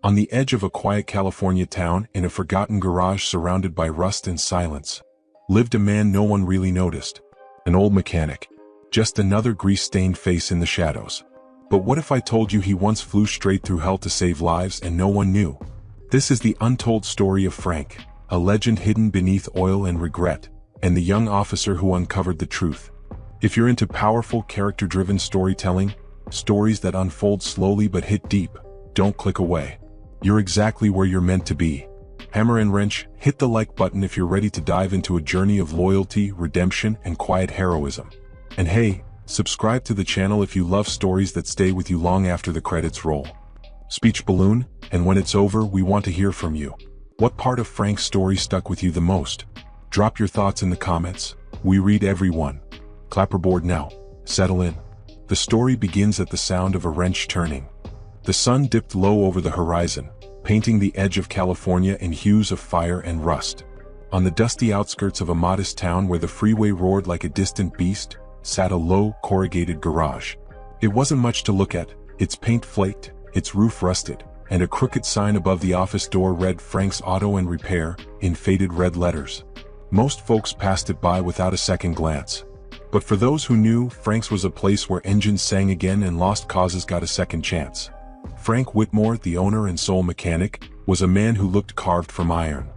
On the edge of a quiet California town, in a forgotten garage surrounded by rust and silence, lived a man no one really noticed. An old mechanic. Just another grease-stained face in the shadows. But what if I told you he once flew straight through hell to save lives and no one knew? This is the untold story of Frank, a legend hidden beneath oil and regret, and the young officer who uncovered the truth. If you're into powerful, character-driven storytelling, stories that unfold slowly but hit deep, don't click away. You're exactly where you're meant to be. Hammer and wrench, hit the like button if you're ready to dive into a journey of loyalty, redemption, and quiet heroism. And hey, subscribe to the channel if you love stories that stay with you long after the credits roll. Speech balloon, and when it's over, we want to hear from you. What part of Frank's story stuck with you the most? Drop your thoughts in the comments. We read every one. Clapperboard now. Settle in. The story begins at the sound of a wrench turning. The sun dipped low over the horizon, painting the edge of California in hues of fire and rust. On the dusty outskirts of a modest town where the freeway roared like a distant beast, sat a low, corrugated garage. It wasn't much to look at. Its paint flaked, its roof rusted, and a crooked sign above the office door read Frank's Auto and Repair in faded red letters. Most folks passed it by without a second glance. But for those who knew, Frank's was a place where engines sang again and lost causes got a second chance. Frank Whitmore, the owner and sole mechanic, was a man who looked carved from iron.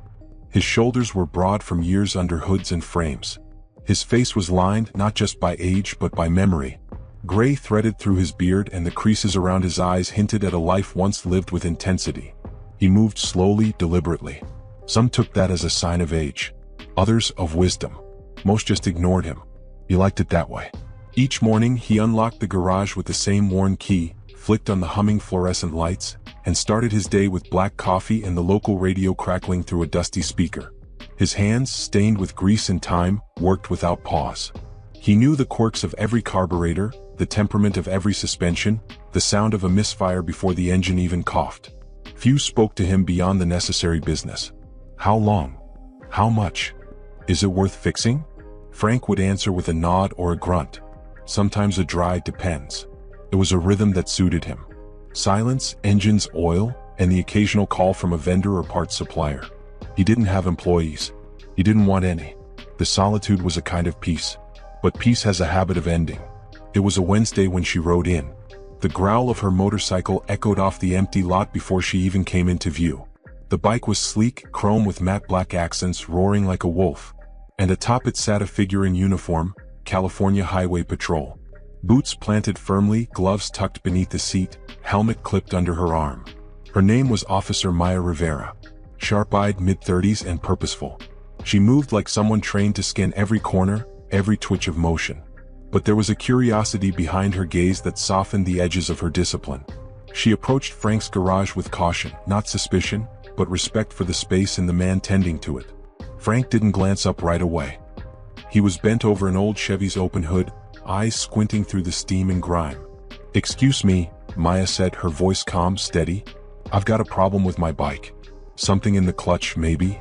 His shoulders were broad from years under hoods and frames. His face was lined not just by age but by memory. Gray threaded through his beard and the creases around his eyes hinted at a life once lived with intensity. He moved slowly, deliberately. Some took that as a sign of age. Others of wisdom. Most just ignored him. He liked it that way. Each morning he unlocked the garage with the same worn key, flicked on the humming fluorescent lights, and started his day with black coffee and the local radio crackling through a dusty speaker. His hands, stained with grease and time, worked without pause. He knew the quirks of every carburetor, the temperament of every suspension, the sound of a misfire before the engine even coughed. Few spoke to him beyond the necessary business. How long? How much? Is it worth fixing? Frank would answer with a nod or a grunt. Sometimes a dry depends. It was a rhythm that suited him. Silence, engines, oil, and the occasional call from a vendor or parts supplier. He didn't have employees. He didn't want any. The solitude was a kind of peace. But peace has a habit of ending. It was a Wednesday when she rode in. The growl of her motorcycle echoed off the empty lot before she even came into view. The bike was sleek, chrome with matte black accents, roaring like a wolf. And atop it sat a figure in uniform, California Highway Patrol. Boots planted firmly, gloves tucked beneath the seat, helmet clipped under her arm. Her name was Officer Maya Rivera. Sharp-eyed, mid-30s and purposeful. She moved like someone trained to scan every corner, every twitch of motion. But there was a curiosity behind her gaze that softened the edges of her discipline. She approached Frank's garage with caution, not suspicion, but respect for the space and the man tending to it. Frank didn't glance up right away. He was bent over an old Chevy's open hood, eyes squinting through the steam and grime. "Excuse me," Maya said, her voice calm, steady. "I've got a problem with my bike. Something in the clutch, maybe?"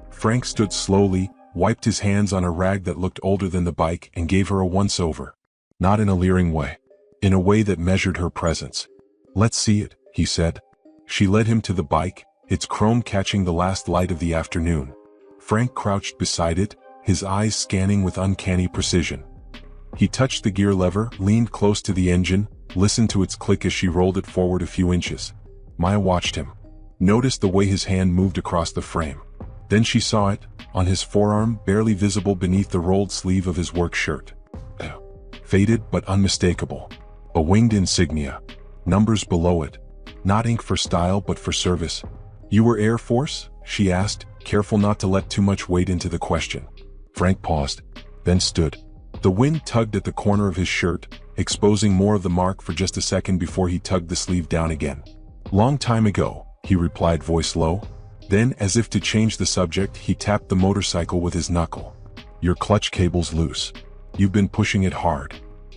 Frank stood slowly, wiped his hands on a rag that looked older than the bike, and gave her a once-over. Not in a leering way. In a way that measured her presence. "Let's see it," he said. She led him to the bike, its chrome catching the last light of the afternoon. Frank crouched beside it, his eyes scanning with uncanny precision. He touched the gear lever, leaned close to the engine, listened to its click as she rolled it forward a few inches. Maya watched him. Noticed the way his hand moved across the frame. Then she saw it, on his forearm, barely visible beneath the rolled sleeve of his work shirt. Faded but unmistakable. A winged insignia. Numbers below it. Not ink for style but for service. "You were Air Force?" she asked, careful not to let too much weight into the question. Frank paused, then stood. The wind tugged at the corner of his shirt, exposing more of the mark for just a second before he tugged the sleeve down again. "Long time ago," he replied, voice low. Then, as if to change the subject, he tapped the motorcycle with his knuckle. "Your clutch cable's loose. You've been pushing it hard."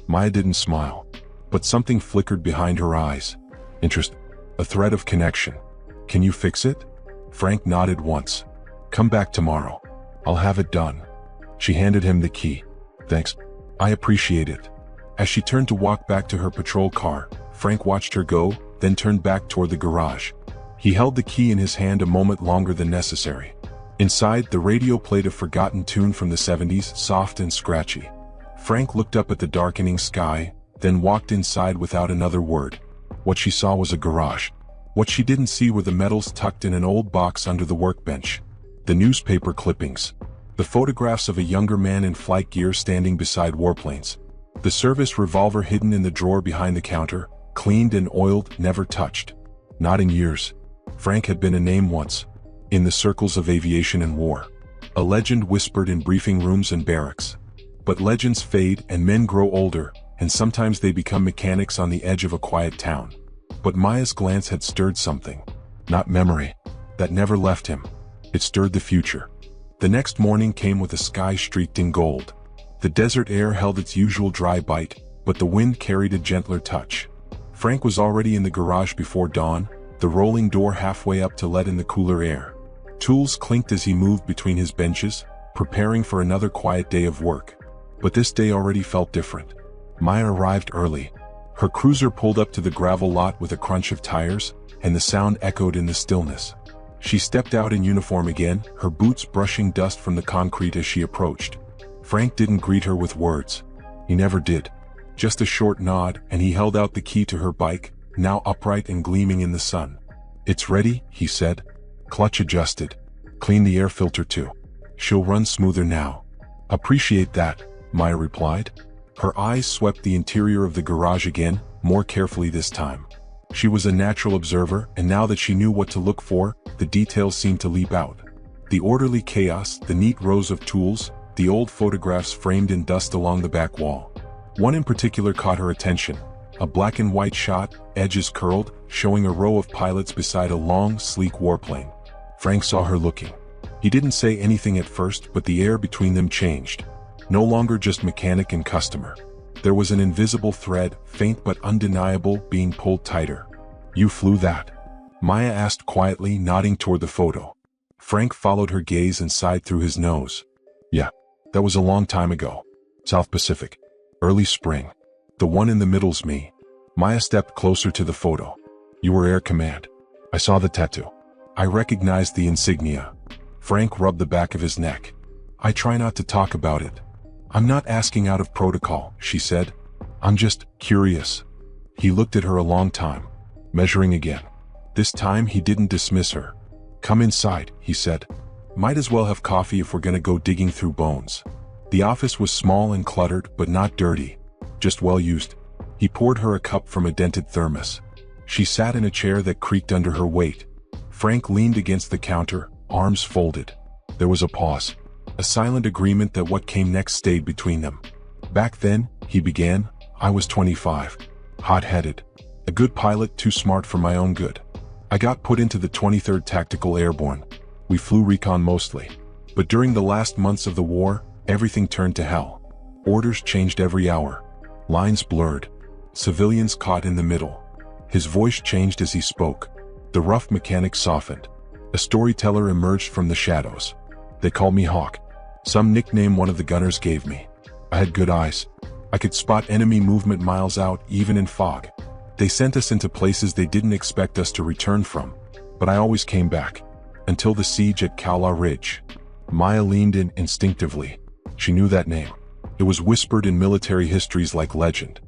Maya didn't smile. But something flickered behind her eyes. Interest. A thread of connection. "Can you fix it?" Frank nodded once. "Come back tomorrow. I'll have it done." She handed him the key. "Thanks. I appreciate it." As she turned to walk back to her patrol car, Frank watched her go, then turned back toward the garage. He held the key in his hand a moment longer than necessary. Inside, the radio played a forgotten tune from the 70s, soft and scratchy. Frank looked up at the darkening sky, then walked inside without another word. What she saw was a garage. What she didn't see were the medals tucked in an old box under the workbench, the newspaper clippings, the photographs of a younger man in flight gear standing beside warplanes, the service revolver hidden in the drawer behind the counter, cleaned and oiled, never touched. Not in years. Frank had been a name once, in the circles of aviation and war. A legend whispered in briefing rooms and barracks. But legends fade and men grow older, and sometimes they become mechanics on the edge of a quiet town. But Maya's glance had stirred something. Not memory. That never left him. It stirred the future. The next morning came with a sky streaked in gold. The desert air held its usual dry bite, but the wind carried a gentler touch. Frank was already in the garage before dawn, the rolling door halfway up to let in the cooler air. Tools clinked as he moved between his benches, preparing for another quiet day of work. But this day already felt different. Maya arrived early. Her cruiser pulled up to the gravel lot with a crunch of tires, and the sound echoed in the stillness. She stepped out in uniform again, her boots brushing dust from the concrete as she approached. Frank didn't greet her with words. He never did. Just a short nod, and he held out the key to her bike, now upright and gleaming in the sun. "It's ready," he said. Clutch adjusted. "Clean the air filter too. She'll run smoother now." "Appreciate that," Maya replied. Her eyes swept the interior of the garage again, more carefully this time. She was a natural observer, and now that she knew what to look for, the details seemed to leap out. The orderly chaos, the neat rows of tools, the old photographs framed in dust along the back wall. One in particular caught her attention. A black and white shot, edges curled, showing a row of pilots beside a long, sleek warplane. Frank saw her looking. He didn't say anything at first, but the air between them changed. No longer just mechanic and customer. There was an invisible thread, faint but undeniable, being pulled tighter. "You flew that?" Maya asked quietly, nodding toward the photo. Frank followed her gaze and sighed through his nose. "Yeah, that was a long time ago. South Pacific. Early spring. The one in the middle's me." Maya stepped closer to the photo. "You were Air Command. I saw the tattoo. I recognized the insignia." Frank rubbed the back of his neck. "I try not to talk about it. I'm not asking out of protocol," she said. "I'm just curious." He looked at her a long time, measuring again. This time he didn't dismiss her. "Come inside," he said. "Might as well have coffee if we're gonna go digging through bones." The office was small and cluttered, but not dirty. Just well used. He poured her a cup from a dented thermos. She sat in a chair that creaked under her weight. Frank leaned against the counter, arms folded. There was a pause. A silent agreement that what came next stayed between them. "Back then," he began, "I was 25. Hot-headed. A good pilot, too smart for my own good. I got put into the 23rd Tactical Airborne. We flew recon mostly. But during the last months of the war, everything turned to hell. Orders changed every hour. Lines blurred. Civilians caught in the middle." His voice changed as he spoke. The rough mechanic softened. A storyteller emerged from the shadows. "They called me Hawk. Some nickname one of the gunners gave me. I had good eyes. I could spot enemy movement miles out, even in fog. They sent us into places they didn't expect us to return from. But I always came back. Until the siege at Kaula Ridge." Maya leaned in instinctively. She knew that name. It was whispered in military histories like legend.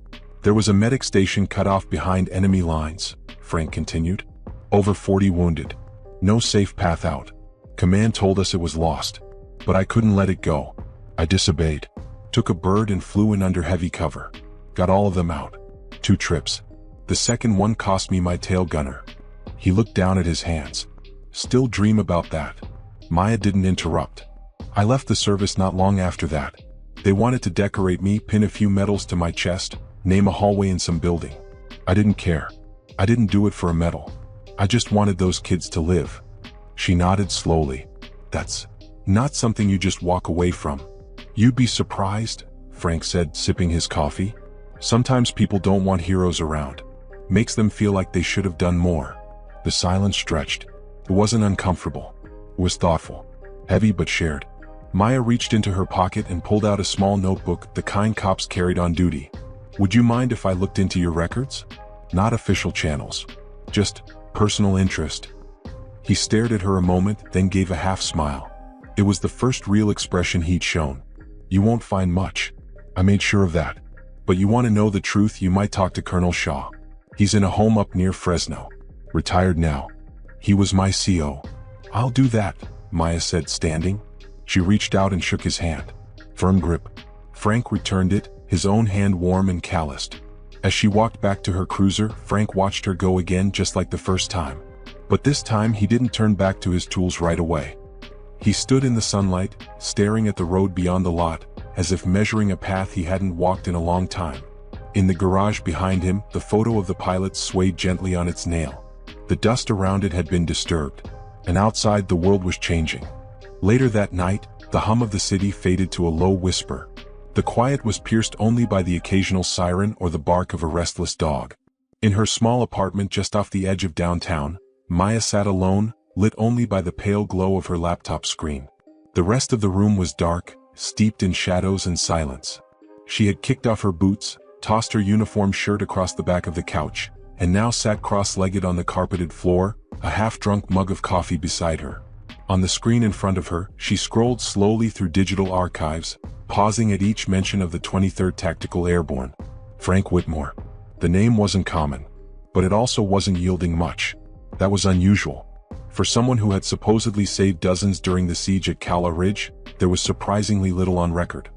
"There was a medic station cut off behind enemy lines," Frank continued. "Over 40 wounded. No safe path out. Command told us it was lost. But I couldn't let it go. I disobeyed. Took a bird and flew in under heavy cover. Got all of them out. 2 trips. The second one cost me my tail gunner." He looked down at his hands. "Still dream about that?" Maya didn't interrupt. "I left the service not long after that. They wanted to decorate me, pin a few medals to my chest, name a hallway in some building. I didn't care. I didn't do it for a medal. I just wanted those kids to live." She nodded slowly. "That's not something you just walk away from." "You'd be surprised," Frank said, sipping his coffee. "Sometimes people don't want heroes around. Makes them feel like they should have done more." The silence stretched. It wasn't uncomfortable. It was thoughtful. Heavy but shared. Maya reached into her pocket and pulled out a small notebook, the kind cops carried on duty. "Would you mind if I looked into your records? Not official channels. Just personal interest." He stared at her a moment, then gave a half smile. It was the first real expression he'd shown. "You won't find much. I made sure of that. But you want to know the truth, you might talk to Colonel Shaw. He's in a home up near Fresno. Retired now. He was my CO." "I'll do that," Maya said, standing. She reached out and shook his hand. Firm grip. Frank returned it, his own hand warm and calloused. As she walked back to her cruiser, Frank watched her go again just like the first time. But this time he didn't turn back to his tools right away. He stood in the sunlight, staring at the road beyond the lot, as if measuring a path he hadn't walked in a long time. In the garage behind him, the photo of the pilot swayed gently on its nail. The dust around it had been disturbed, and outside the world was changing. Later that night, the hum of the city faded to a low whisper. The quiet was pierced only by the occasional siren or the bark of a restless dog. In her small apartment just off the edge of downtown, Maya sat alone, lit only by the pale glow of her laptop screen. The rest of the room was dark, steeped in shadows and silence. She had kicked off her boots, tossed her uniform shirt across the back of the couch, and now sat cross-legged on the carpeted floor, a half-drunk mug of coffee beside her. On the screen in front of her, she scrolled slowly through digital archives, pausing at each mention of the 23rd Tactical Airborne. Frank Whitmore. The name wasn't common, but it also wasn't yielding much. That was unusual. For someone who had supposedly saved dozens during the siege at Calla Ridge, there was surprisingly little on record.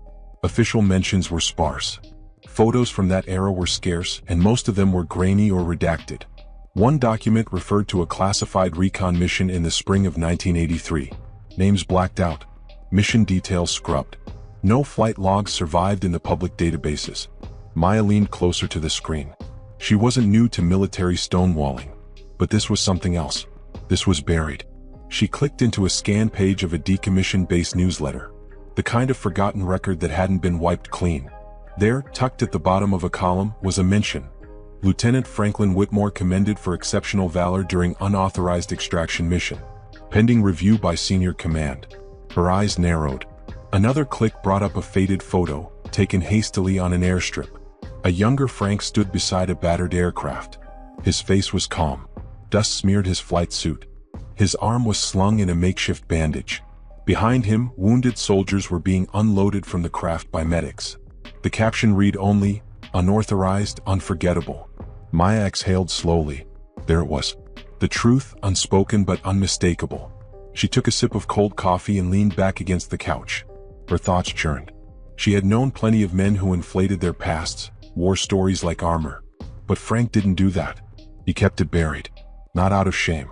Official mentions were sparse. Photos from that era were scarce, and most of them were grainy or redacted. One document referred to a classified recon mission in the spring of 1983. Names blacked out. Mission details scrubbed. No flight logs survived in the public databases. Maya leaned closer to the screen. She wasn't new to military stonewalling. But this was something else. This was buried. She clicked into a scan page of a decommissioned base newsletter. The kind of forgotten record that hadn't been wiped clean. There, tucked at the bottom of a column, was a mention. Lieutenant Franklin Whitmore commended for exceptional valor during unauthorized extraction mission. Pending review by senior command. Her eyes narrowed. Another click brought up a faded photo, taken hastily on an airstrip. A younger Frank stood beside a battered aircraft. His face was calm. Dust smeared his flight suit. His arm was slung in a makeshift bandage. Behind him, wounded soldiers were being unloaded from the craft by medics. The caption read only, "Unauthorized, unforgettable." Maya exhaled slowly. There it was. The truth, unspoken but unmistakable. She took a sip of cold coffee and leaned back against the couch. Her thoughts churned. She had known plenty of men who inflated their pasts, wore stories like armor. But Frank didn't do that. He kept it buried. Not out of shame.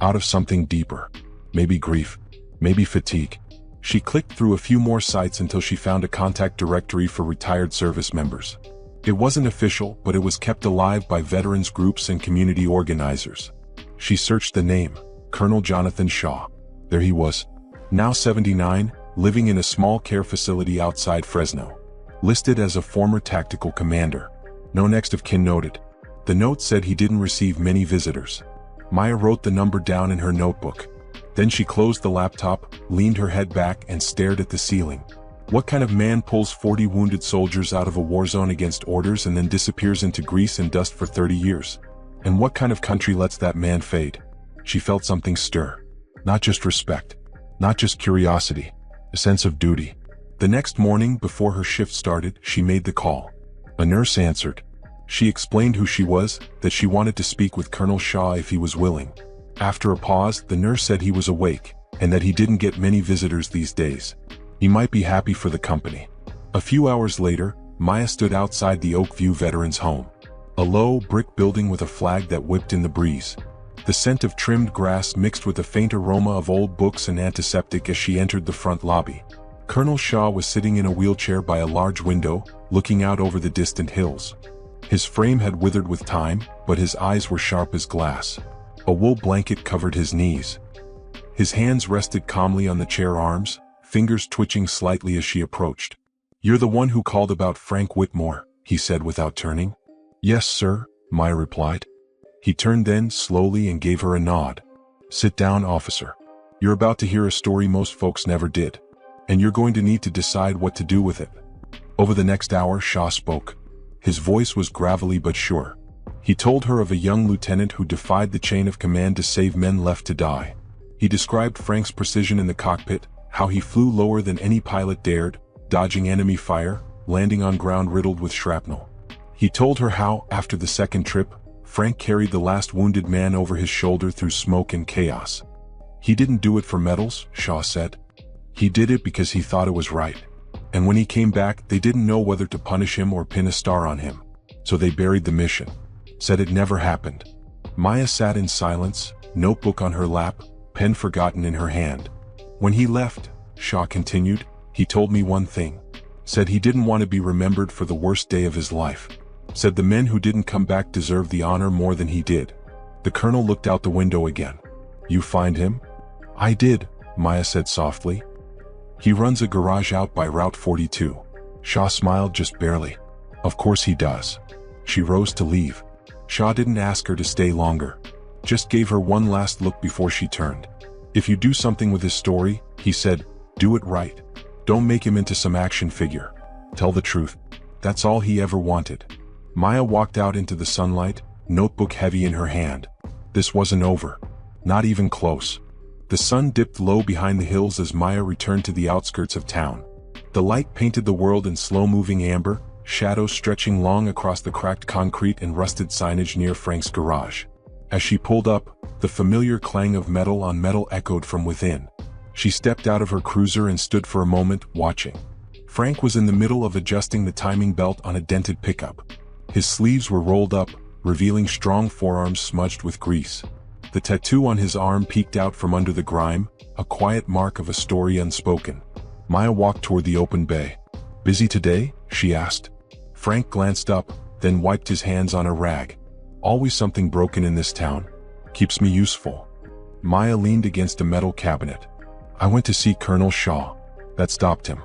Out of something deeper. Maybe grief. Maybe fatigue. She clicked through a few more sites until she found a contact directory for retired service members. It wasn't official, but it was kept alive by veterans groups and community organizers. She searched the name, Colonel Jonathan Shaw. There he was. Now 79, living in a small care facility outside Fresno. Listed as a former tactical commander. No next of kin noted. The note said he didn't receive many visitors. Maya wrote the number down in her notebook. Then she closed the laptop, leaned her head back and stared at the ceiling. What kind of man pulls 40 wounded soldiers out of a war zone against orders and then disappears into grease and dust for 30 years? And what kind of country lets that man fade? She felt something stir. Not just respect. Not just curiosity. A sense of duty. The next morning, before her shift started, she made the call. A nurse answered. She explained who she was, that she wanted to speak with Colonel Shaw if he was willing. After a pause, the nurse said he was awake, and that he didn't get many visitors these days. He might be happy for the company. A few hours later, Maya stood outside the Oakview Veterans Home. A low, brick building with a flag that whipped in the breeze. The scent of trimmed grass mixed with a faint aroma of old books and antiseptic as she entered the front lobby. Colonel Shaw was sitting in a wheelchair by a large window, looking out over the distant hills. His frame had withered with time, but his eyes were sharp as glass. A wool blanket covered his knees. His hands rested calmly on the chair arms, fingers twitching slightly as she approached. "You're the one who called about Frank Whitmore," he said without turning. "Yes, sir," Maya replied. He turned then, slowly, and gave her a nod. "Sit down, officer. You're about to hear a story most folks never did. And you're going to need to decide what to do with it." Over the next hour, Shaw spoke. His voice was gravelly but sure. He told her of a young lieutenant who defied the chain of command to save men left to die. He described Frank's precision in the cockpit, how he flew lower than any pilot dared, dodging enemy fire, landing on ground riddled with shrapnel. He told her how, after the second trip, Frank carried the last wounded man over his shoulder through smoke and chaos. He didn't do it for medals, Shaw said. He did it because he thought it was right. And when he came back, they didn't know whether to punish him or pin a star on him. So they buried the mission. Said it never happened. Maya sat in silence, notebook on her lap, pen forgotten in her hand. When he left, Shaw continued, he told me one thing. Said he didn't want to be remembered for the worst day of his life. Said the men who didn't come back deserved the honor more than he did. The colonel looked out the window again. You find him? I did, Maya said softly. He runs a garage out by Route 42. Shaw smiled just barely. Of course he does. She rose to leave. Shaw didn't ask her to stay longer. Just gave her one last look before she turned. If you do something with his story, he said, do it right. Don't make him into some action figure. Tell the truth. That's all he ever wanted. Maya walked out into the sunlight, notebook heavy in her hand. This wasn't over. Not even close. The sun dipped low behind the hills as Maya returned to the outskirts of town. The light painted the world in slow-moving amber, shadows stretching long across the cracked concrete and rusted signage near Frank's garage. As she pulled up, the familiar clang of metal on metal echoed from within. She stepped out of her cruiser and stood for a moment, watching. Frank was in the middle of adjusting the timing belt on a dented pickup. His sleeves were rolled up, revealing strong forearms smudged with grease. The tattoo on his arm peeked out from under the grime, a quiet mark of a story unspoken. Maya walked toward the open bay. Busy today? She asked. Frank glanced up, then wiped his hands on a rag. Always something broken in this town. Keeps me useful. Maya leaned against a metal cabinet. I went to see Colonel Shaw. That stopped him.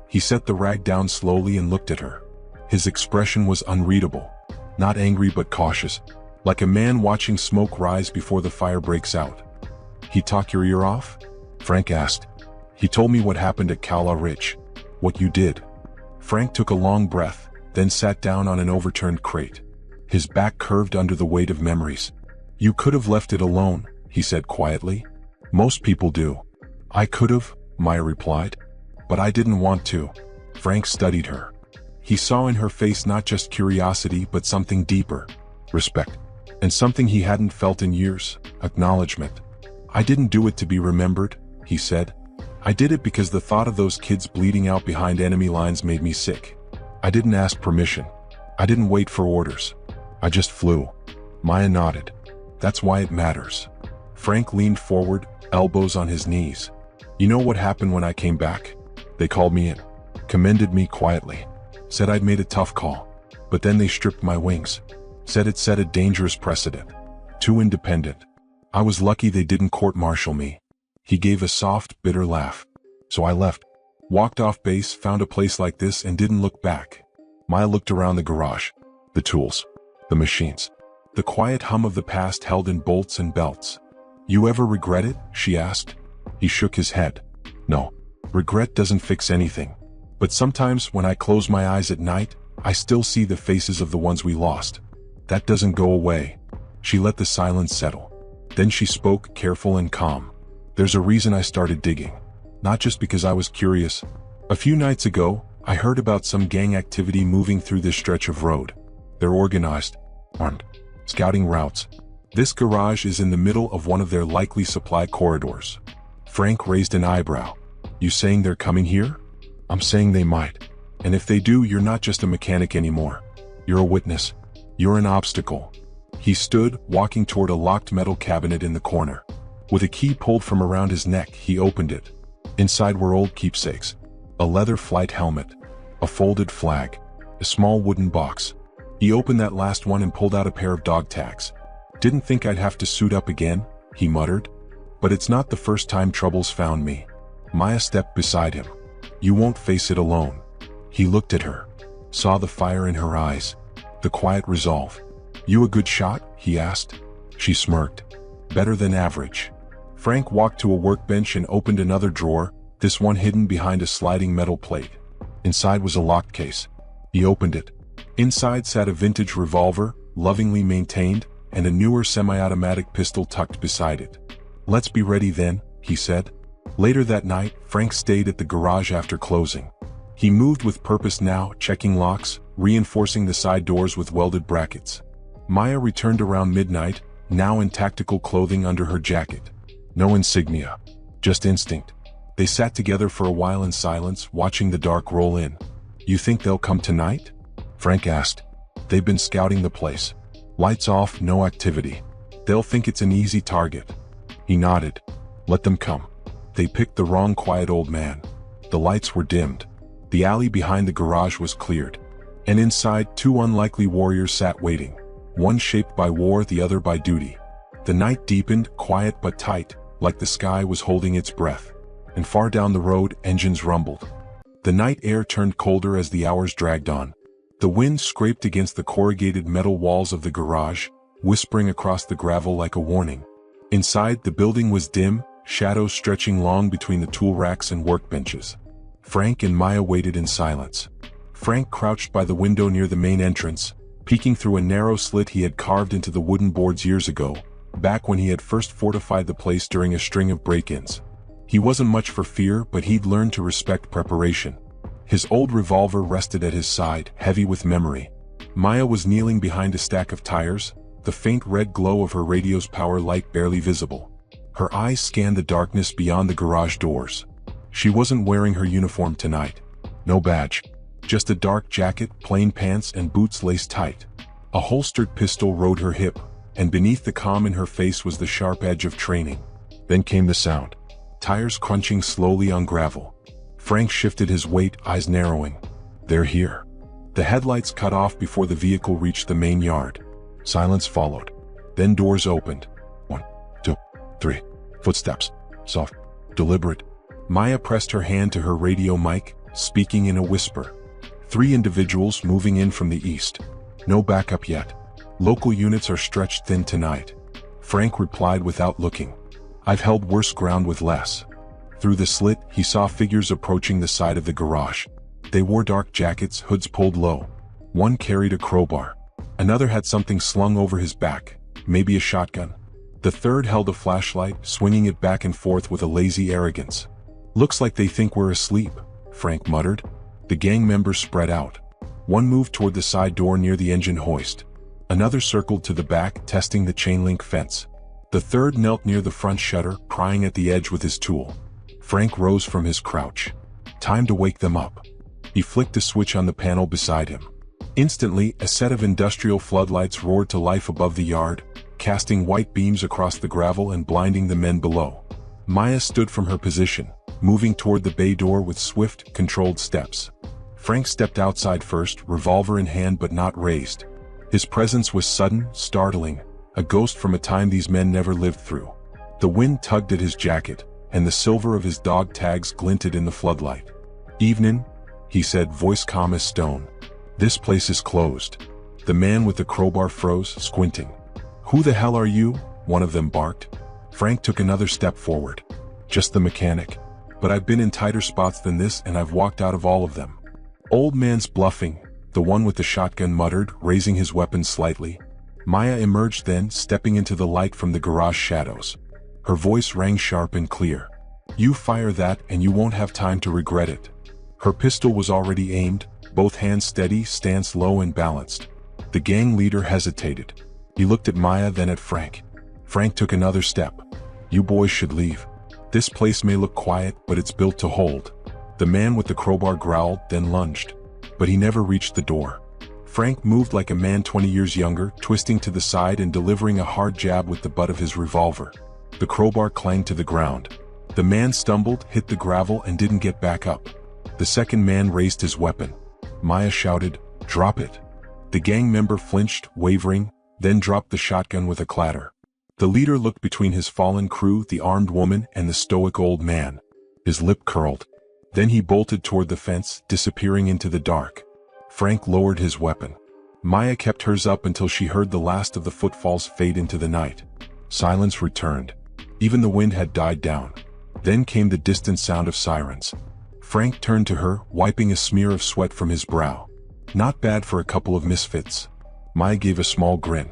He set the rag down slowly and looked at her. His expression was unreadable. Not angry but cautious, like a man watching smoke rise before the fire breaks out. He talk your ear off? Frank asked. He told me what happened at Cala Ridge. What you did. Frank took a long breath, then sat down on an overturned crate. His back curved under the weight of memories. You could have left it alone, he said quietly. Most people do. I could have, Maya replied. But I didn't want to. Frank studied her. He saw in her face not just curiosity but something deeper. Respect. And something he hadn't felt in years. Acknowledgement. I didn't do it to be remembered, he said. I did it because the thought of those kids bleeding out behind enemy lines made me sick. I didn't ask permission. I didn't wait for orders. I just flew. Maya nodded. That's why it matters. Frank leaned forward, elbows on his knees. You know what happened when I came back? They called me in. Commended me quietly. Said I'd made a tough call. But then they stripped my wings. Said it set a dangerous precedent. Too independent. I was lucky they didn't court-martial me. He gave a soft, bitter laugh. So I left. Walked off base, found a place like this and didn't look back. Maya looked around the garage. The tools. The machines. The quiet hum of the past held in bolts and belts. You ever regret it? She asked. He shook his head. No. Regret doesn't fix anything. But sometimes when I close my eyes at night, I still see the faces of the ones we lost. That doesn't go away. She let the silence settle. Then she spoke, careful and calm. There's a reason I started digging. Not just because I was curious. A few nights ago, I heard about some gang activity moving through this stretch of road. They're organized, armed, scouting routes. This garage is in the middle of one of their likely supply corridors. Frank raised an eyebrow. You saying they're coming here? I'm saying they might. And if they do, you're not just a mechanic anymore. You're a witness. You're an obstacle. He stood, walking toward a locked metal cabinet in the corner. With a key pulled from around his neck, he opened it. Inside were old keepsakes. A leather flight helmet. A folded flag. A small wooden box. He opened that last one and pulled out a pair of dog tags. Didn't think I'd have to suit up again, he muttered. But it's not the first time troubles found me. Maya stepped beside him. You won't face it alone. He looked at her. Saw the fire in her eyes. The quiet resolve. You a good shot? He asked. She smirked. Better than average. Frank walked to a workbench and opened another drawer, this one hidden behind a sliding metal plate. Inside was a locked case. He opened it. Inside sat a vintage revolver, lovingly maintained, and a newer semi-automatic pistol tucked beside it. "Let's be ready then," he said. Later that night, Frank stayed at the garage after closing. He moved with purpose now, checking locks, reinforcing the side doors with welded brackets. Maya returned around midnight, now in tactical clothing under her jacket. No insignia. Just instinct. They sat together for a while in silence, watching the dark roll in. "You think they'll come tonight?" Frank asked. "They've been scouting the place. Lights off, no activity. They'll think it's an easy target." He nodded. "Let them come." They picked the wrong quiet old man. The lights were dimmed. The alley behind the garage was cleared. And inside, two unlikely warriors sat waiting. One shaped by war, the other by duty. The night deepened, quiet but tight, like the sky was holding its breath. And far down the road, engines rumbled. The night air turned colder as the hours dragged on. The wind scraped against the corrugated metal walls of the garage, whispering across the gravel like a warning. Inside, the building was dim, shadows stretching long between the tool racks and workbenches. Frank and Maya waited in silence. Frank crouched by the window near the main entrance, peeking through a narrow slit he had carved into the wooden boards years ago, back when he had first fortified the place during a string of break-ins. He wasn't much for fear, but he'd learned to respect preparation. His old revolver rested at his side, heavy with memory. Maya was kneeling behind a stack of tires, the faint red glow of her radio's power light barely visible. Her eyes scanned the darkness beyond the garage doors. She wasn't wearing her uniform tonight. No badge. Just a dark jacket, plain pants, and boots laced tight. A holstered pistol rode her hip, and beneath the calm in her face was the sharp edge of training. Then came the sound. Tires crunching slowly on gravel. Frank shifted his weight, eyes narrowing. "They're here." The headlights cut off before the vehicle reached the main yard. Silence followed. Then doors opened. 1, 2, 3. Footsteps. Soft. Deliberate. Maya pressed her hand to her radio mic, speaking in a whisper. 3 individuals moving in from the east. No backup yet. Local units are stretched thin tonight. Frank replied without looking. "I've held worse ground with less." Through the slit, he saw figures approaching the side of the garage. They wore dark jackets, hoods pulled low. One carried a crowbar. Another had something slung over his back, maybe a shotgun. The third held a flashlight, swinging it back and forth with a lazy arrogance. "Looks like they think we're asleep," Frank muttered. The gang members spread out. One moved toward the side door near the engine hoist. Another circled to the back, testing the chain-link fence. The third knelt near the front shutter, prying at the edge with his tool. Frank rose from his crouch. Time to wake them up. He flicked a switch on the panel beside him. Instantly, a set of industrial floodlights roared to life above the yard, casting white beams across the gravel and blinding the men below. Maya stood from her position, moving toward the bay door with swift, controlled steps. Frank stepped outside first, revolver in hand but not raised. His presence was sudden, startling, a ghost from a time these men never lived through. The wind tugged at his jacket, and the silver of his dog tags glinted in the floodlight. "Evening," he said, voice calm as stone. "This place is closed." The man with the crowbar froze, squinting. "Who the hell are you?" one of them barked. Frank took another step forward. "Just the mechanic. But I've been in tighter spots than this and I've walked out of all of them." "Old man's bluffing," the one with the shotgun muttered, raising his weapon slightly. Maya emerged then, stepping into the light from the garage shadows. Her voice rang sharp and clear. "You fire that and you won't have time to regret it." Her pistol was already aimed, both hands steady, stance low and balanced. The gang leader hesitated. He looked at Maya, then at Frank. Frank took another step. "You boys should leave. This place may look quiet, but it's built to hold." The man with the crowbar growled, then lunged. But he never reached the door. Frank moved like a man 20 years younger, twisting to the side and delivering a hard jab with the butt of his revolver. The crowbar clanged to the ground. The man stumbled, hit the gravel, and didn't get back up. The second man raised his weapon. Maya shouted, "Drop it." The gang member flinched, wavering, then dropped the shotgun with a clatter. The leader looked between his fallen crew, the armed woman, and the stoic old man. His lip curled. Then he bolted toward the fence, disappearing into the dark. Frank lowered his weapon. Maya kept hers up until she heard the last of the footfalls fade into the night. Silence returned. Even the wind had died down. Then came the distant sound of sirens. Frank turned to her, wiping a smear of sweat from his brow. Not bad for a couple of misfits. Maya gave a small grin.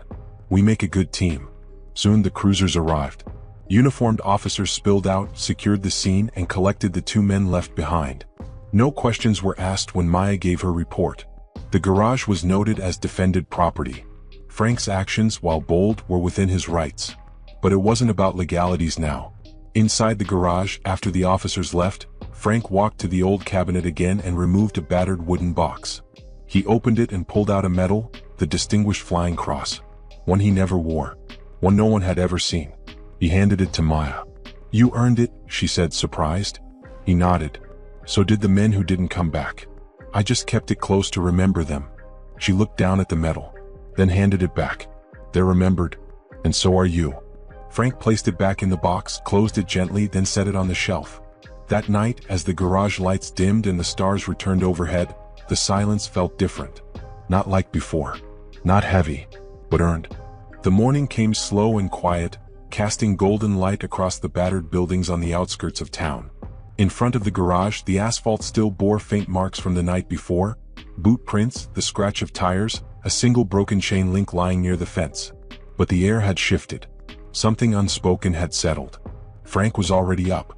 We make a good team. Soon the cruisers arrived. Uniformed officers spilled out, secured the scene, and collected the two men left behind. No questions were asked when Maya gave her report. The garage was noted as defended property. Frank's actions, while bold, were within his rights. But it wasn't about legalities now. Inside the garage, after the officers left, Frank walked to the old cabinet again and removed a battered wooden box. He opened it and pulled out a medal, the Distinguished Flying Cross. One he never wore. One no one had ever seen. He handed it to Maya. You earned it, she said, surprised. He nodded. So did the men who didn't come back. I just kept it close to remember them. She looked down at the medal, then handed it back. They're remembered, and so are you. Frank placed it back in the box, closed it gently, then set it on the shelf. That night, as the garage lights dimmed and the stars returned overhead, the silence felt different. Not like before. Not heavy, but earned. The morning came slow and quiet, casting golden light across the battered buildings on the outskirts of town. In front of the garage, the asphalt still bore faint marks from the night before, boot prints, the scratch of tires, a single broken chain link lying near the fence. But the air had shifted. Something unspoken had settled. Frank was already up.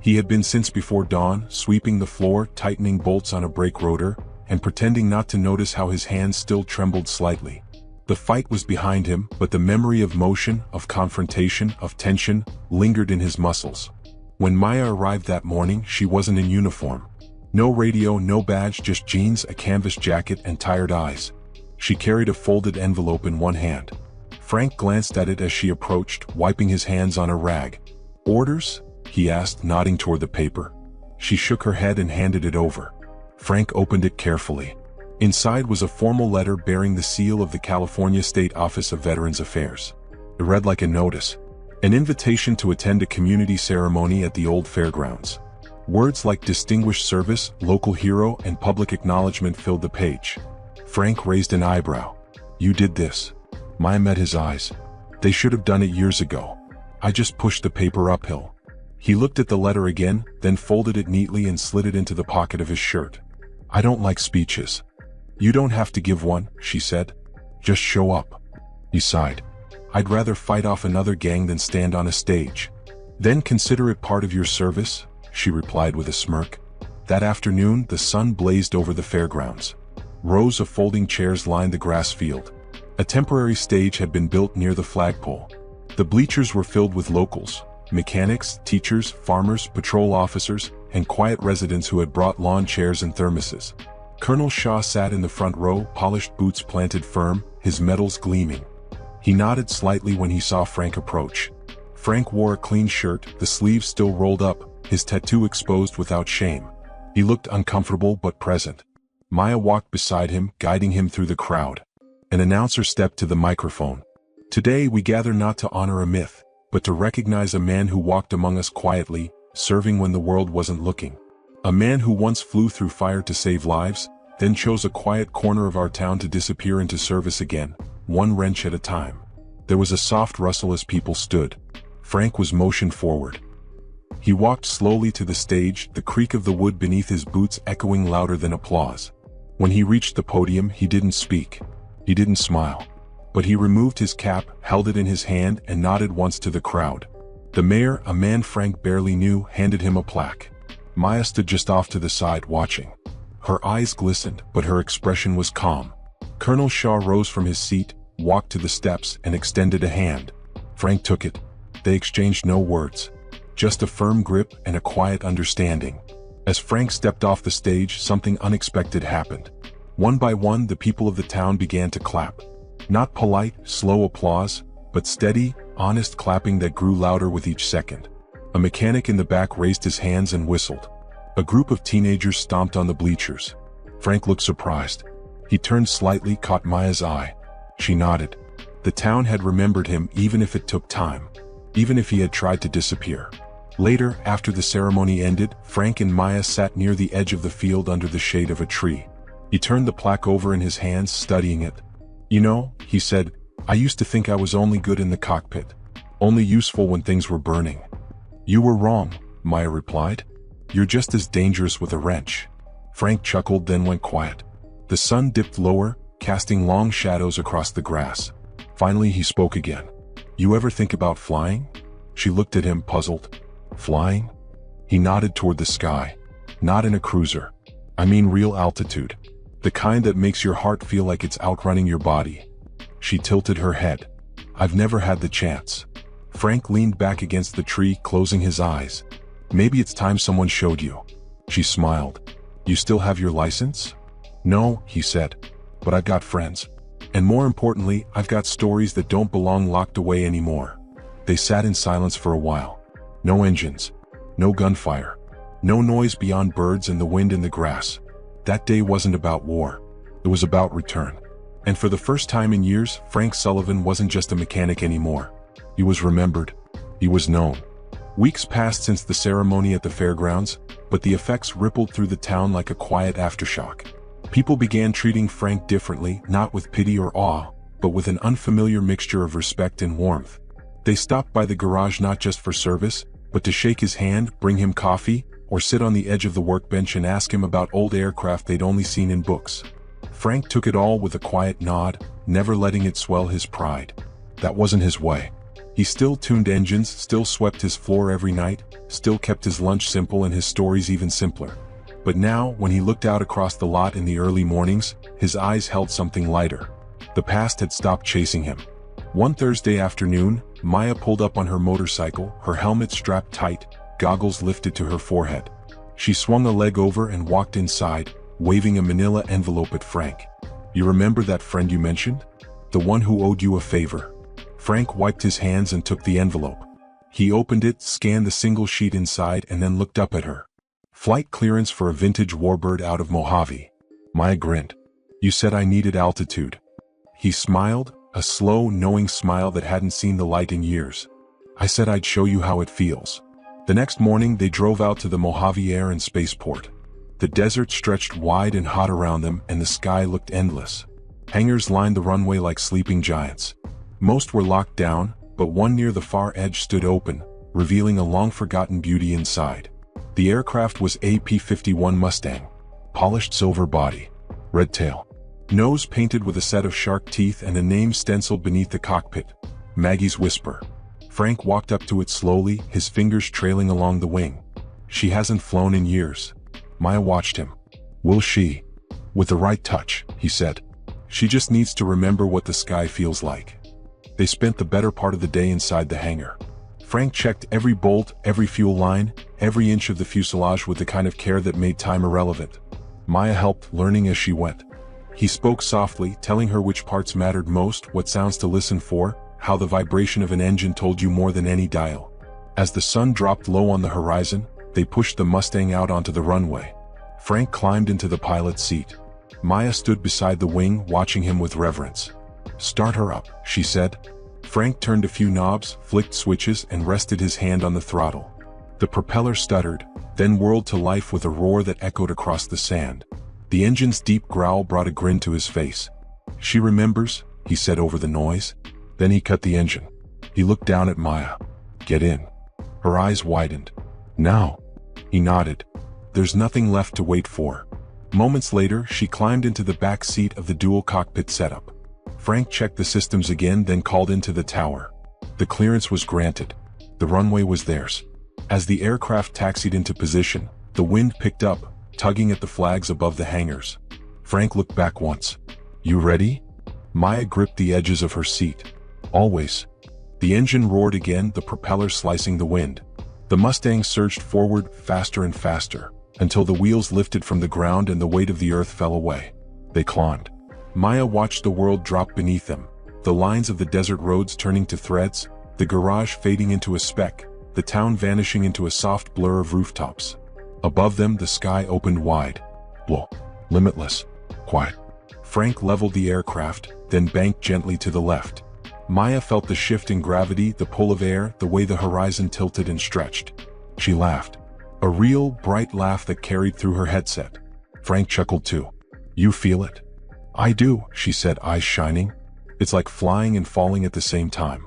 He had been since before dawn, sweeping the floor, tightening bolts on a brake rotor, and pretending not to notice how his hands still trembled slightly. The fight was behind him, but the memory of motion, of confrontation, of tension, lingered in his muscles. When Maya arrived that morning, she wasn't in uniform. No radio, no badge, just jeans, a canvas jacket, and tired eyes. She carried a folded envelope in one hand. Frank glanced at it as she approached, wiping his hands on a rag. Orders? He asked, nodding toward the paper. She shook her head and handed it over. Frank opened it carefully. Inside was a formal letter bearing the seal of the California State Office of Veterans Affairs. It read like a notice. An invitation to attend a community ceremony at the old fairgrounds. Words like distinguished service, local hero, and public acknowledgement filled the page. Frank raised an eyebrow. You did this. Maya met his eyes. They should have done it years ago. I just pushed the paper uphill. He looked at the letter again, then folded it neatly and slid it into the pocket of his shirt. I don't like speeches. You don't have to give one, she said. Just show up. He sighed. I'd rather fight off another gang than stand on a stage. Then consider it part of your service, she replied with a smirk. That afternoon, the sun blazed over the fairgrounds. Rows of folding chairs lined the grass field. A temporary stage had been built near the flagpole. The bleachers were filled with locals, mechanics, teachers, farmers, patrol officers, and quiet residents who had brought lawn chairs and thermoses. Colonel Shaw sat in the front row, polished boots planted firm, his medals gleaming. He nodded slightly when he saw Frank approach. Frank wore a clean shirt, the sleeves still rolled up, his tattoo exposed without shame. He looked uncomfortable but present. Maya walked beside him, guiding him through the crowd. An announcer stepped to the microphone. Today we gather not to honor a myth, but to recognize a man who walked among us quietly, serving when the world wasn't looking. A man who once flew through fire to save lives, then chose a quiet corner of our town to disappear into service again, one wrench at a time. There was a soft rustle as people stood. Frank was motioned forward. He walked slowly to the stage, the creak of the wood beneath his boots echoing louder than applause. When he reached the podium, he didn't speak. He didn't smile. But he removed his cap, held it in his hand, and nodded once to the crowd. The mayor, a man Frank barely knew, handed him a plaque. Maya stood just off to the side, watching. Her eyes glistened, but her expression was calm. Colonel Shaw rose from his seat, walked to the steps, and extended a hand. Frank took it. They exchanged no words. Just a firm grip and a quiet understanding. As Frank stepped off the stage, something unexpected happened. One by one, the people of the town began to clap. Not polite, slow applause, but steady, honest clapping that grew louder with each second. A mechanic in the back raised his hands and whistled. A group of teenagers stomped on the bleachers. Frank looked surprised. He turned slightly, caught Maya's eye. She nodded. The town had remembered him even if it took time. Even if he had tried to disappear. Later, after the ceremony ended, Frank and Maya sat near the edge of the field under the shade of a tree. He turned the plaque over in his hands, studying it. You know, he said, I used to think I was only good in the cockpit. Only useful when things were burning. You were wrong, Maya replied. You're just as dangerous with a wrench. Frank chuckled, then went quiet. The sun dipped lower, casting long shadows across the grass. Finally he spoke again. "You ever think about flying?" She looked at him, puzzled. "Flying?" He nodded toward the sky. "Not in a cruiser. I mean real altitude. The kind that makes your heart feel like it's outrunning your body." She tilted her head. "I've never had the chance." Frank leaned back against the tree, closing his eyes. "Maybe it's time someone showed you." She smiled. "You still have your license?" "No," he said. "But I've got friends. And more importantly, I've got stories that don't belong locked away anymore." They sat in silence for a while. No engines. No gunfire. No noise beyond birds and the wind in the grass. That day wasn't about war. It was about return. And for the first time in years, Frank Sullivan wasn't just a mechanic anymore. He was remembered. He was known. Weeks passed since the ceremony at the fairgrounds, but the effects rippled through the town like a quiet aftershock. People began treating Frank differently, not with pity or awe, but with an unfamiliar mixture of respect and warmth. They stopped by the garage not just for service, but to shake his hand, bring him coffee, or sit on the edge of the workbench and ask him about old aircraft they'd only seen in books. Frank took it all with a quiet nod, never letting it swell his pride. That wasn't his way. He still tuned engines, still swept his floor every night, still kept his lunch simple and his stories even simpler. But now, when he looked out across the lot in the early mornings, his eyes held something lighter. The past had stopped chasing him. One Thursday afternoon, Maya pulled up on her motorcycle, her helmet strapped tight, goggles lifted to her forehead. She swung a leg over and walked inside, waving a manila envelope at Frank. "You remember that friend you mentioned? The one who owed you a favor?" Frank wiped his hands and took the envelope. He opened it, scanned the single sheet inside, and then looked up at her. "Flight clearance for a vintage warbird out of Mojave." Maya grinned. "You said I needed altitude." He smiled, a slow, knowing smile that hadn't seen the light in years. "I said I'd show you how it feels." The next morning they drove out to the Mojave Air and Spaceport. The desert stretched wide and hot around them, and the sky looked endless. Hangars lined the runway like sleeping giants. Most were locked down, but one near the far edge stood open, revealing a long-forgotten beauty inside. The aircraft was a P-51 Mustang. Polished silver body. Red tail. Nose painted with a set of shark teeth and a name stenciled beneath the cockpit. Maggie's Whisper. Frank walked up to it slowly, his fingers trailing along the wing. "She hasn't flown in years." Maya watched him. "Will she?" "With the right touch," he said. "She just needs to remember what the sky feels like." They spent the better part of the day inside the hangar. Frank checked every bolt, every fuel line, every inch of the fuselage with the kind of care that made time irrelevant. Maya helped, learning as she went. He spoke softly, telling her which parts mattered most, what sounds to listen for, how the vibration of an engine told you more than any dial. As the sun dropped low on the horizon, they pushed the Mustang out onto the runway. Frank climbed into the pilot's seat. Maya stood beside the wing, watching him with reverence. "Start her up," she said. Frank turned a few knobs, flicked switches, and rested his hand on the throttle. The propeller stuttered, then whirled to life with a roar that echoed across the sand. The engine's deep growl brought a grin to his face. "She remembers," he said over the noise. Then he cut the engine. He looked down at Maya. "Get in." Her eyes widened. "Now?" He nodded. "There's nothing left to wait for." Moments later, she climbed into the back seat of the dual cockpit setup. Frank checked the systems again, then called into the tower. The clearance was granted. The runway was theirs. As the aircraft taxied into position, the wind picked up, tugging at the flags above the hangars. Frank looked back once. "You ready?" Maya gripped the edges of her seat. "Always." The engine roared again, the propeller slicing the wind. The Mustang surged forward, faster and faster, until the wheels lifted from the ground and the weight of the earth fell away. They climbed. Maya watched the world drop beneath them, the lines of the desert roads turning to threads, the garage fading into a speck, the town vanishing into a soft blur of rooftops. Above them, the sky opened wide. Blue. Limitless. Quiet. Frank leveled the aircraft, then banked gently to the left. Maya felt the shift in gravity, the pull of air, the way the horizon tilted and stretched. She laughed. A real, bright laugh that carried through her headset. Frank chuckled too. "You feel it?" "I do," she said, eyes shining. "It's like flying and falling at the same time."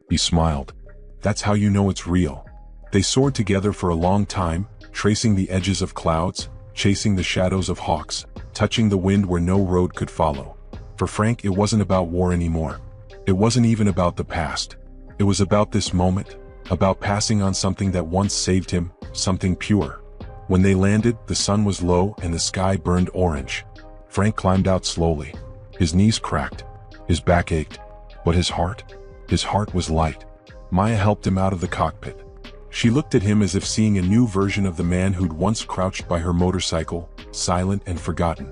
He smiled. "That's how you know it's real." They soared together for a long time, tracing the edges of clouds, chasing the shadows of hawks, touching the wind where no road could follow. For Frank, it wasn't about war anymore. It wasn't even about the past. It was about this moment, about passing on something that once saved him, something pure. When they landed, the sun was low and the sky burned orange. Frank climbed out slowly. His knees cracked. His back ached. But his heart was light. Maya helped him out of the cockpit. She looked at him as if seeing a new version of the man who'd once crouched by her motorcycle, silent and forgotten.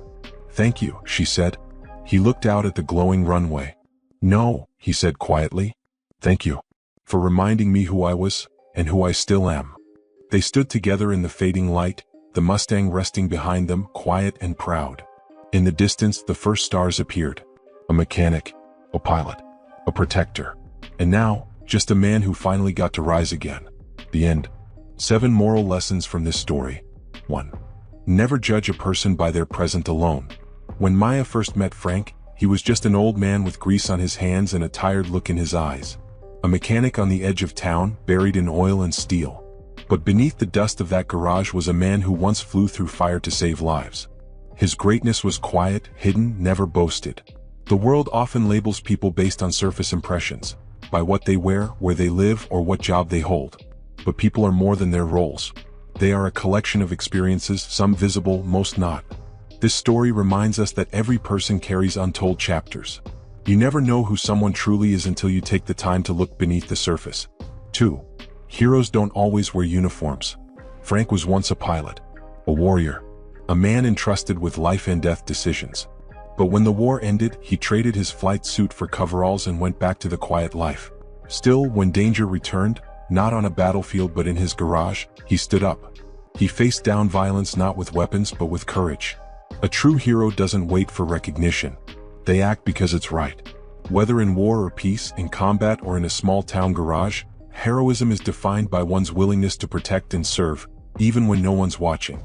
"Thank you," she said. He looked out at the glowing runway. "No," he said quietly. "Thank you for reminding me who I was and who I still am." They stood together in the fading light, the Mustang resting behind them, quiet and proud. In the distance, the first stars appeared. A mechanic, a pilot, a protector, and now, just a man who finally got to rise again. The end. 7 moral lessons from this story. 1. Never judge a person by their present alone. When Maya first met Frank, he was just an old man with grease on his hands and a tired look in his eyes. A mechanic on the edge of town, buried in oil and steel. But beneath the dust of that garage was a man who once flew through fire to save lives. His greatness was quiet, hidden, never boasted. The world often labels people based on surface impressions, by what they wear, where they live, or what job they hold. But people are more than their roles. They are a collection of experiences, some visible, most not. This story reminds us that every person carries untold chapters. You never know who someone truly is until you take the time to look beneath the surface. 2. Heroes don't always wear uniforms. Frank was once a pilot, a warrior, a man entrusted with life and death decisions. But when the war ended, he traded his flight suit for coveralls and went back to the quiet life. Still, when danger returned, not on a battlefield but in his garage, he stood up. He faced down violence not with weapons but with courage. A true hero doesn't wait for recognition. They act because it's right. Whether in war or peace, in combat or in a small town garage, heroism is defined by one's willingness to protect and serve, even when no one's watching.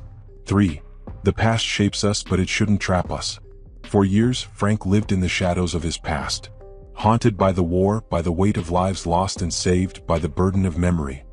3. The past shapes us, but it shouldn't trap us. For years, Frank lived in the shadows of his past. Haunted by the war, by the weight of lives lost and saved, by the burden of memory.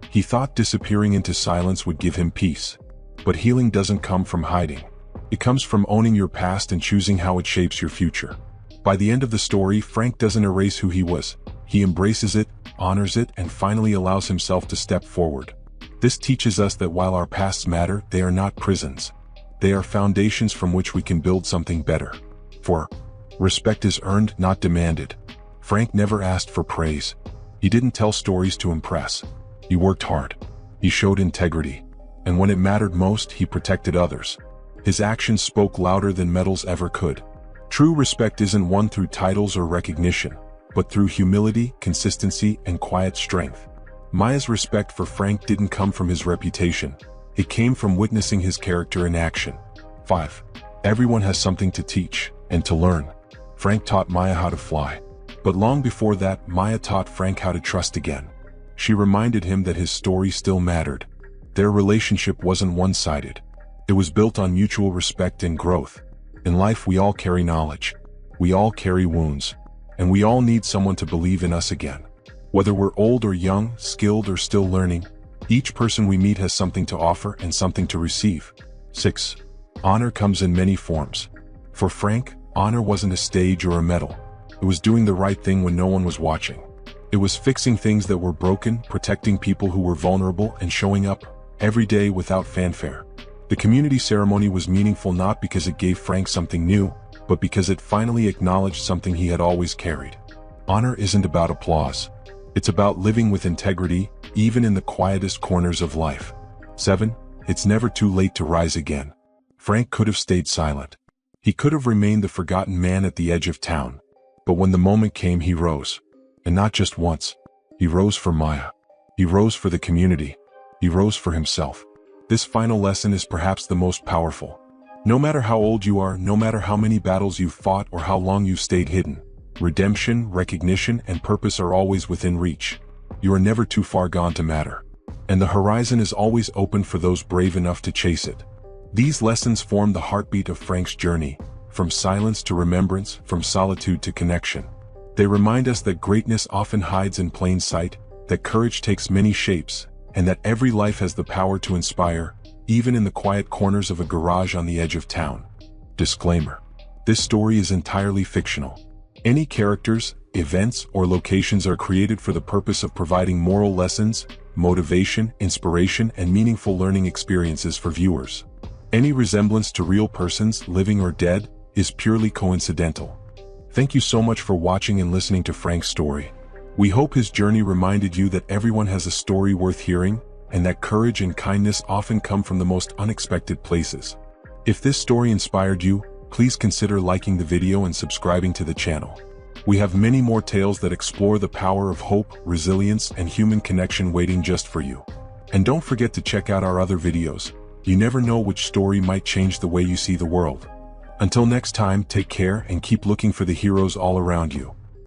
He thought disappearing into silence would give him peace. But healing doesn't come from hiding. It comes from owning your past and choosing how it shapes your future. By the end of the story, Frank doesn't erase who he was. He embraces it, honors it, and finally allows himself to step forward. This teaches us that while our pasts matter, they are not prisons. They are foundations from which we can build something better. 4. Respect is earned, not demanded. Frank never asked for praise. He didn't tell stories to impress. He worked hard. He showed integrity. And when it mattered most, he protected others. His actions spoke louder than medals ever could. True respect isn't won through titles or recognition, but through humility, consistency, and quiet strength. Maya's respect for Frank didn't come from his reputation. It came from witnessing his character in action. 5. Everyone has something to teach and to learn. Frank taught Maya how to fly. But long before that, Maya taught Frank how to trust again. She reminded him that his story still mattered. Their relationship wasn't one-sided. It was built on mutual respect and growth. In life, we all carry knowledge. We all carry wounds. And we all need someone to believe in us again. Whether we're old or young, skilled or still learning, each person we meet has something to offer and something to receive. 6. Honor comes in many forms. For Frank, honor wasn't a stage or a medal. It was doing the right thing when no one was watching. It was fixing things that were broken, protecting people who were vulnerable, and showing up every day without fanfare. The community ceremony was meaningful not because it gave Frank something new, but because it finally acknowledged something he had always carried. Honor isn't about applause. It's about living with integrity, even in the quietest corners of life. 7. It's never too late to rise again. Frank could have stayed silent. He could have remained the forgotten man at the edge of town. But when the moment came, he rose. And not just once. He rose for Maya. He rose for the community. He rose for himself. This final lesson is perhaps the most powerful. No matter how old you are, no matter how many battles you've fought or how long you've stayed hidden, redemption, recognition, and purpose are always within reach. You are never too far gone to matter. And the horizon is always open for those brave enough to chase it. These lessons form the heartbeat of Frank's journey, from silence to remembrance, from solitude to connection. They remind us that greatness often hides in plain sight, that courage takes many shapes, and that every life has the power to inspire, even in the quiet corners of a garage on the edge of town. Disclaimer. This story is entirely fictional. Any characters, events, or locations are created for the purpose of providing moral lessons, motivation, inspiration, and meaningful learning experiences for viewers. Any resemblance to real persons, living or dead, is purely coincidental. Thank you so much for watching and listening to Frank's story. We hope his journey reminded you that everyone has a story worth hearing, and that courage and kindness often come from the most unexpected places. If this story inspired you, please consider liking the video and subscribing to the channel. We have many more tales that explore the power of hope, resilience, and human connection waiting just for you. And don't forget to check out our other videos. You never know which story might change the way you see the world. Until next time, take care and keep looking for the heroes all around you.